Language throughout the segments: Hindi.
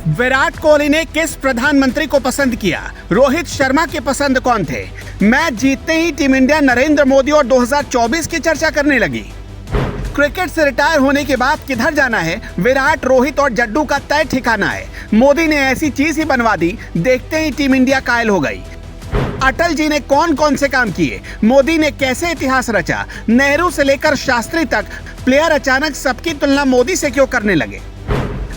विराट कोहली ने किस प्रधानमंत्री को पसंद किया? रोहित शर्मा के पसंद कौन थे? मैच जीतते ही टीम इंडिया नरेंद्र मोदी और 2024 की चर्चा करने लगी। क्रिकेट से रिटायर होने के बाद किधर जाना है, विराट, रोहित और जड्डू का तय ठिकाना है। मोदी ने ऐसी चीज ही बनवा दी, देखते ही टीम इंडिया कायल हो गई। अटल जी ने कौन कौन से काम किए, मोदी ने कैसे इतिहास रचा, नेहरू से लेकर शास्त्री तक प्लेयर अचानक सबकी तुलना मोदी से क्यों करने लगे।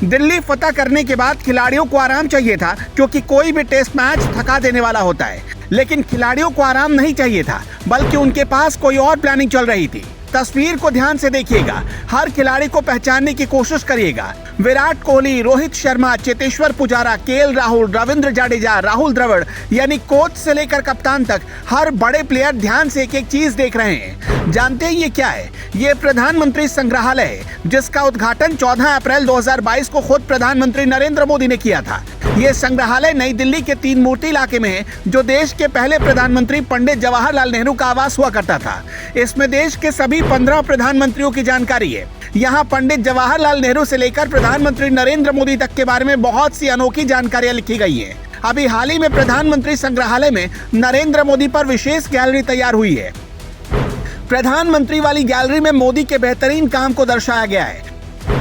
दिल्ली फतह करने के बाद खिलाड़ियों को आराम चाहिए था, क्योंकि कोई भी टेस्ट मैच थका देने वाला होता है। लेकिन खिलाड़ियों को आराम नहीं चाहिए था, बल्कि उनके पास कोई और प्लानिंग चल रही थी। तस्वीर को ध्यान से देखिएगा, हर खिलाड़ी को पहचानने की कोशिश करिएगा। विराट कोहली, रोहित शर्मा, चेतेश्वर पुजारा, केएल राहुल, रविंद्र जडेजा, राहुल द्रविड़, यानी कोच से लेकर कप्तान तक हर बड़े प्लेयर ध्यान से एक एक चीज देख रहे हैं। जानते हैं ये क्या है? ये प्रधानमंत्री संग्रहालय है, जिसका उद्घाटन 14 अप्रैल 2022 को खुद प्रधानमंत्री नरेंद्र मोदी ने किया था। ये संग्रहालय नई दिल्ली के 3 मूर्ति इलाके में है, जो देश के पहले प्रधानमंत्री पंडित जवाहरलाल नेहरू का आवास हुआ करता था। इसमें देश के सभी 15 प्रधानमंत्रियों की जानकारी है। यहाँ पंडित जवाहरलाल नेहरू से लेकर प्रधानमंत्री नरेंद्र मोदी तक के बारे में बहुत सी अनोखी जानकारियां लिखी गई हैं। अभी हाल ही में प्रधानमंत्री संग्रहालय में नरेंद्र मोदी पर विशेष गैलरी तैयार हुई है। प्रधानमंत्री वाली गैलरी में मोदी के बेहतरीन काम को दर्शाया गया है।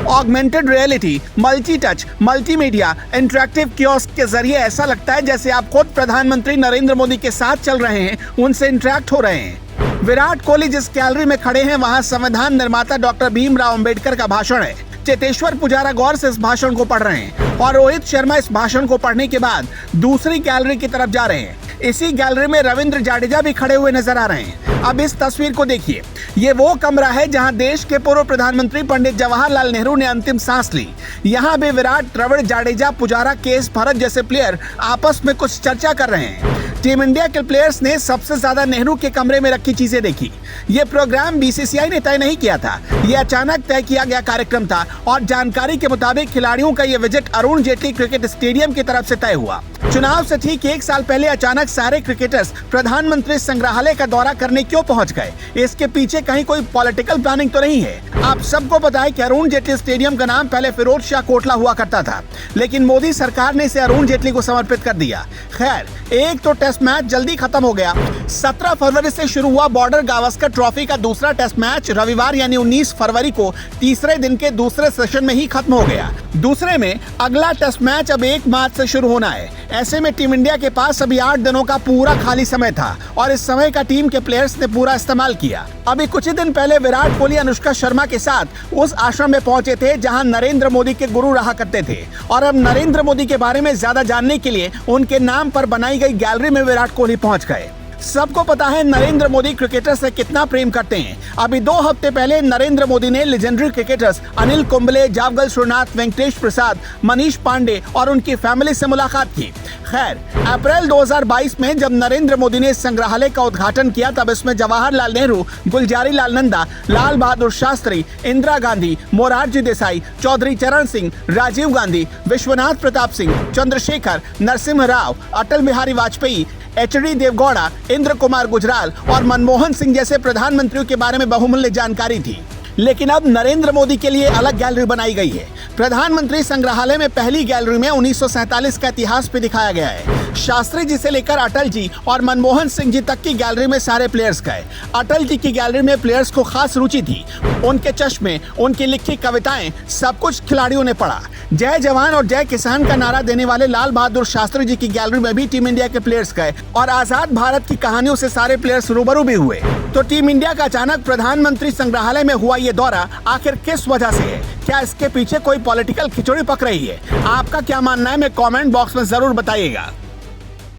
Augmented reality, multi touch, multimedia, interactive kiosk के जरिए ऐसा लगता है जैसे आप खुद प्रधानमंत्री नरेंद्र मोदी के साथ चल रहे हैं, उनसे इंटरैक्ट हो रहे हैं। विराट कोहली जिस गैलरी में खड़े हैं, वहां संविधान निर्माता डॉक्टर भीमराव अंबेडकर का भाषण है। चेतेश्वर पुजारा गौर से इस भाषण को पढ़ रहे हैं और रोहित शर्मा इस भाषण को पढ़ने के बाद दूसरी गैलरी की तरफ जा रहे हैं। इसी गैलरी में रविंद्र जडेजा भी खड़े हुए नजर आ रहे हैं। अब इस तस्वीर को देखिए, ये वो कमरा है जहां देश के पूर्व प्रधानमंत्री पंडित जवाहरलाल नेहरू ने अंतिम सांस ली। यहाँ भी विराट, द्रविड़, जडेजा, पुजारा, केएस भरत जैसे प्लेयर आपस में कुछ चर्चा कर रहे हैं। टीम इंडिया के प्लेयर्स ने सबसे ज्यादा नेहरू के कमरे में रखी चीजें देखी। ये प्रोग्राम बीसीसीआई ने तय नहीं किया था, ये अचानक तय किया गया कार्यक्रम था और जानकारी के मुताबिक खिलाड़ियों का ये visit Arun Jaitley cricket stadium की तरफ से तय हुआ। चुनाव से ठीक 1 साल पहले अचानक सारे क्रिकेटर्स प्रधानमंत्री संग्रहालय का दौरा करने क्यों पहुंच गए? इसके पीछे कहीं कोई पॉलिटिकल प्लानिंग तो नहीं है? आप सबको पता है कि अरुण जेटली स्टेडियम का नाम पहले फिरोज शाह कोटला हुआ करता था, लेकिन मोदी सरकार ने इसे अरुण जेटली को समर्पित कर दिया। खैर, एक तो टेस्ट मैच जल्दी खत्म हो गया। 17 फरवरी से शुरू हुआ बॉर्डर गावस्कर ट्रॉफी का दूसरा टेस्ट मैच रविवार यानी 19 फरवरी को तीसरे दिन के दूसरे सेशन में ही खत्म हो गया। दूसरे में अगला टेस्ट मैच अब 1 मार्च से शुरू होना है। ऐसे में टीम इंडिया के पास अभी 8 दिनों का पूरा खाली समय था और इस समय का टीम के प्लेयर्स ने पूरा इस्तेमाल किया। अभी कुछ ही दिन पहले विराट कोहली अनुष्का शर्मा के साथ उस आश्रम में पहुंचे थे जहां नरेंद्र मोदी के गुरु रहा करते थे, और अब नरेंद्र मोदी के बारे में ज्यादा जानने के लिए उनके नाम पर बनाई गई गैलरी में विराट कोहली पहुंच गए। सबको पता है नरेंद्र मोदी क्रिकेटर से कितना प्रेम करते हैं। अभी 2 हफ्ते पहले नरेंद्र मोदी ने लेजेंडरी क्रिकेटर्स अनिल कुंबले, जावगल श्रीनाथ, वेंकटेश प्रसाद, मनीष पांडे और उनकी फैमिली से मुलाकात की। खैर, अप्रैल 2022 में जब नरेंद्र मोदी ने संग्रहालय का उद्घाटन किया, तब इसमें जवाहरलाल नेहरू, गुलजारी लाल नंदा, लाल बहादुर शास्त्री, इंदिरा गांधी, मोरारजी देसाई, चौधरी चरण सिंह, राजीव गांधी, विश्वनाथ प्रताप सिंह, चंद्रशेखर, नरसिम्हा राव, अटल बिहारी वाजपेयी, एचडी देवगौड़ा, इंद्र कुमार गुजराल और मनमोहन सिंह जैसे प्रधानमंत्रियों के बारे में बहुमूल्य जानकारी थी। लेकिन अब नरेंद्र मोदी के लिए अलग गैलरी बनाई गई है। प्रधानमंत्री संग्रहालय में पहली गैलरी में 1947 का इतिहास भी दिखाया गया है। शास्त्री जी से लेकर अटल जी और मनमोहन सिंह जी तक की गैलरी में सारे प्लेयर्स गए। अटल जी की गैलरी में प्लेयर्स को खास रुचि थी। उनके चश्मे, उनकी लिखी कविताएं, सब कुछ खिलाड़ियों ने पढ़ा। जय जवान और जय किसान का नारा देने वाले लाल बहादुर शास्त्री जी की गैलरी में भी टीम इंडिया के प्लेयर्स गए और आजाद भारत की कहानियों से सारे प्लेयर्स रूबरू भी हुए। तो टीम इंडिया का अचानक प्रधानमंत्री संग्रहालय में हुआ ये दौरा आखिर किस वजह से है? क्या इसके पीछे कोई पॉलिटिकल खिचड़ी पक रही है? आपका क्या मानना है? मैं कमेंट बॉक्स में जरूर बताइएगा।